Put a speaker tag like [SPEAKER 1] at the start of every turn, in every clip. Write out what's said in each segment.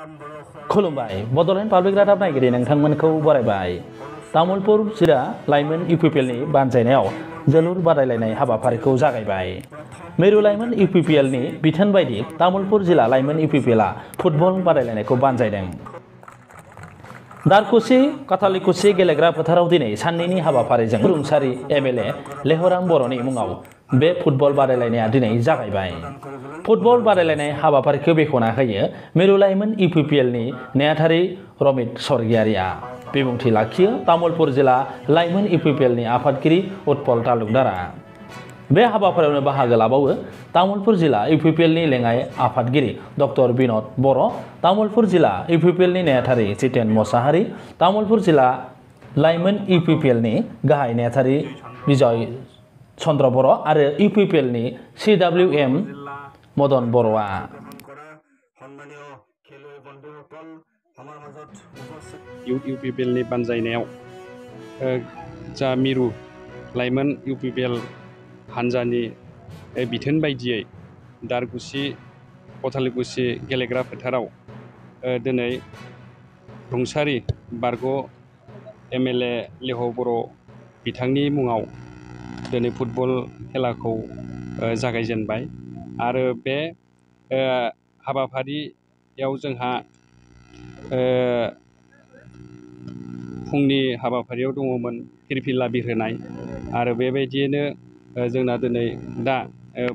[SPEAKER 1] खुलुमबाय बड'लेण्ड पाब्लिक रादाब नायगिरि नोंथांमोनखौ बरायबाय। तामुलपुर जिल्ला लाइमोन इउपिपिएलनि बानजायनायाव जोलुर बादायलायनाय हाबाफारिखौ जागायबाय। मिरु लाइमोन इउपिपिएलनि बिथोन बायदि तामुलपुर जिल्ला लाइमोन इउपिपिएलआ फुटबल बादायलायनायखौ बानजायदों। दारकुसि काथालिकुसि गेलेग्रा फोथाराव दिनै साननैनि हाबाफारिजों रुंसारि एमएलए लेहराम बर'नि मुङाव बे फुटबल बादायलायनाया दिनै जागायबाय। फुटबल बादायलायनाय हाबाफारिखौ बेखेवना होयो मिरु लाइमोन इउपिपिएलनि नेहाथारि रमित स्वर्गियारिया। बिबुंथि लाखियो तामुलपुर जिल्ला लाइमोन इउपिपिएलनि आफादगिरि उत्पल तालुकदारा। बे हाबाफारियावनो बाहागो लाबावो तामुलपुर जिल्ला इउपिपिएलनि लेङाइ आफादगिरि डक्टर बिनद बर', तामुलपुर जिल्ला इउपिपिएलनि नेहाथारि जितेन मोसाहारि, तामुलपुर जिल्ला लाइमोन इउपिपिएलनि गाहाय नेहाथारि बिजय चन्द्र बर' आरो इउपिपिएलनि CWM मदन बर'आ।
[SPEAKER 2] इउपिपिएलनि बानजायनायाव जा मिरु लाइमोन इउपिपिएल हानजानि बिथोन बायदियै दारकुसि कथालिकुसि गेलेग्रा फोथाराव दिनै रुंसारि बारग' एमएलए लेह बर' बिथांनि मुङाव दिनै फुटबल खेलाखौ जागायजेनबाय आरो बे हाबाफारियाव जोंहा फुंनि हाबाफारियाव दङमोन फिरफिला बिरहोनाय आरो बेबायदियैनो जोंना दिनै दा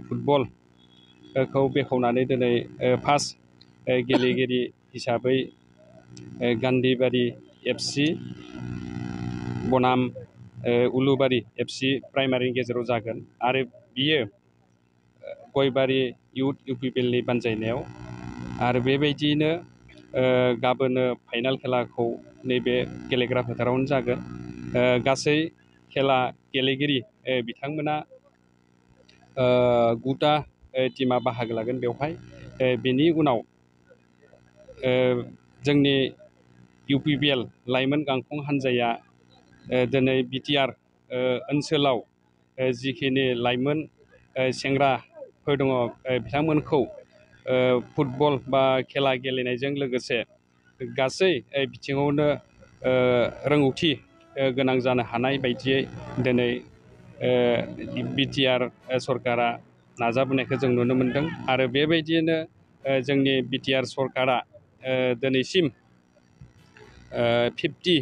[SPEAKER 2] फुटबलखौ बेखेवनानै दिनै फार्स्ट गेलेगिरि हिसाबै गान्धीबारि FC बनाम उलुबारि FC प्राइमारिनि गेजेराव जागोन आरो बियो गयबारि इउथ इउपिपिएलनि बानजायनायाव आरो बेबायदियैनो गाबोनो फाइनाल खेलाखौ नैबे गेलेग्रा फोथारावनो जागोन। गासै खेला गेलेगिरि बिथांमोना 9टा टीमा बाहागो लागोन बेवहाय। बेनि उनाव जोंनि इउपिपिएल लाइमोन गांखं हान्जाया दिनै बिटिआर ओनसोलाव जिखिनि लाइमोन सेंग्राफोर दङ बिथांमोनखौ फुटबल बा खेला गेलेनायजों लोगोसे गासै बिथिङावनो रोंगौथि गोनां जानो हानाय बायदियै दिनै बिटिआर सरकारा नाजाबोनायखौ जों नुनो मोनदों आरो बेबायदियैनो जोंनि बिटिआर सरकारा दिनैसिम 50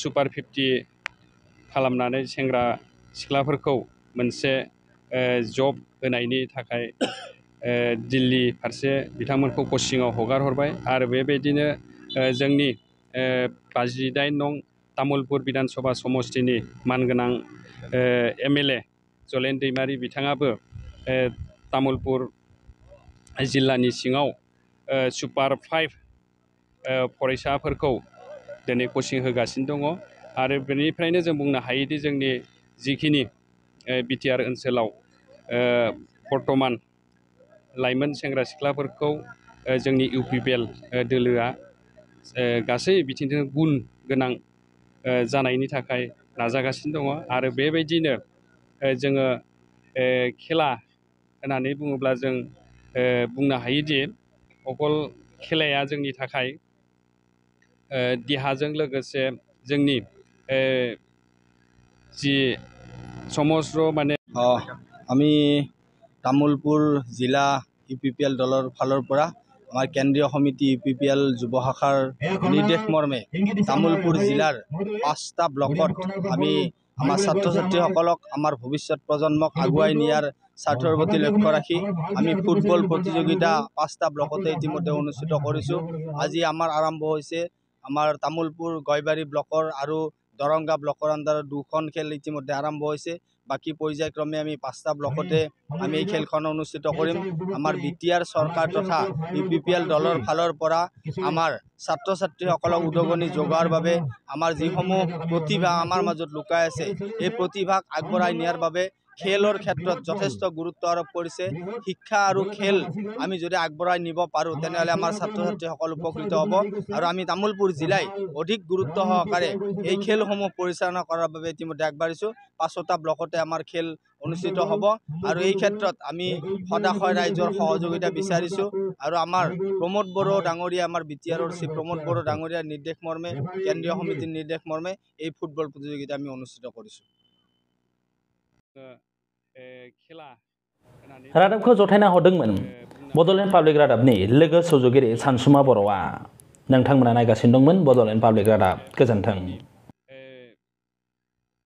[SPEAKER 2] सुपार 50 खालामनानै सेंग्रा सिख्लाफोरखौ मोनसे जब होनायनि थाखाय दिल्ली फारसे बिथांमोनखौ कचिंआव हगार हरबाय आरो बेबायदिनो जोंनि 58 नं तामुलपुर बिधानसभा समष्टिनि मानगोनां एमएलए जलेन दैमारि बिथाङाबो तामुलपुर जिल्लानि सिङाव सुपार 5 फरायसाफोरखौ दिनै कचिं होगासिनो दङ आरो बेनिफ्रायनो जों बुंनो हायोदि जोंनि जिखिनि बिटिआर ओनसोलाव बर्तमान लाइमोन सेंग्रा सिख्लाफोरखौ जोंनि इउपिपिएल दोलोआ गासै बिथिंजों गुन गोनां जानायनि थाखाय नाजागासिनो दङ आरो बेबायदिनो जोङो खेला होननानै बुङोब्ला जों बुंनो हायोदि अकल खेलाया जोंनि थाखाय देहाजों लोगोसे जोंनि जी समस्र माने
[SPEAKER 3] আমি তামুলপুৰ জিলা ইউপিপিএল দলৰ ফালৰ পৰা আমাৰ কেন্দ্ৰীয় সমিতি ইউপিপিএল যুৱ শাখাৰ নিৰ্দেশ মৰ্মে তামুলপুৰ জিলাৰ 5টা ব্লকত আমি আমাৰ ছাত্ৰ ছাত্ৰীসকলক আমাৰ ভৱিষ্যত প্ৰজন্মক আগুৱাই নিয়াৰ স্বাৰ্থৰ প্ৰতি লক্ষ্য ৰাখি আমি ফুটবল প্ৰতিযোগিতা 5টা ব্লকতে ইতিমধ্যে অনুষ্ঠিত কৰিছোঁ। আজি আমাৰ আৰম্ভ হৈছে আমাৰ তামুলপুৰ গয়বাৰী ব্লকৰ আৰু দৰংগা ব্লকৰ আণ্ডাৰত 2খন খেল ইতিমধ্যে আৰম্ভ হৈছে। বাকী পৰ্যায়ক্ৰমে আমি 5টা ব্লকতে আমি এই খেলখন অনুষ্ঠিত কৰিম। আমাৰ বিটিআৰ চৰকাৰ তথা ইউপিপিএল দলৰ ফালৰ পৰা আমাৰ ছাত্ৰ ছাত্ৰীসকলক উদগনি যোগোৱাৰ বাবে আমাৰ যিসমূহ প্ৰতিভা আমাৰ মাজত লুকাই আছে এই প্ৰতিভাক আগবঢ়াই নিয়াৰ বাবে খেলৰ ক্ষেত্ৰত যথেষ্ট গুৰুত্ব আৰোপ কৰিছে শিক্ষা আৰু খেল আমি যদি আগবঢ়াই নিব পাৰোঁ তেনেহ'লে আমাৰ ছাত্ৰ ছাত্ৰীসকল উপকৃত হ'ব আৰু আমি তামোলপুৰ জিলাই অধিক গুৰুত্ব সহকাৰে এই খেলসমূহ পৰিচালনা কৰাৰ বাবে ইতিমধ্যে আগবাঢ়িছোঁ 5টা ব্লকতে আমাৰ খেল অনুষ্ঠিত হ'ব আৰু এই ক্ষেত্ৰত আমি সদাশয় ৰাইজৰ সহযোগিতা বিচাৰিছোঁ আৰু আমাৰ প্ৰমোদ বড়ো ডাঙৰীয়া আমাৰ বিটিআৰৰ চিফ প্ৰমোদ বড়ো ডাঙৰীয়াৰ নিৰ্দেশ মৰ্মে কেন্দ্ৰীয় সমিতিৰ নিৰ্দেশ মৰ্মে এই ফুটবল প্ৰতিযোগিতা আমি অনুষ্ঠিত কৰিছোঁ
[SPEAKER 2] खेला
[SPEAKER 1] रादाबखौ जथायना हरदोंमोन बड'लेण्ड पाब्लिक रादाबनि लोगो सुजुगिरि सानसुमा बर'आ नोंथांमोना नायगासिनो दंमोन बड'लेण्ड पाब्लिक रादाब गोजोन्थों।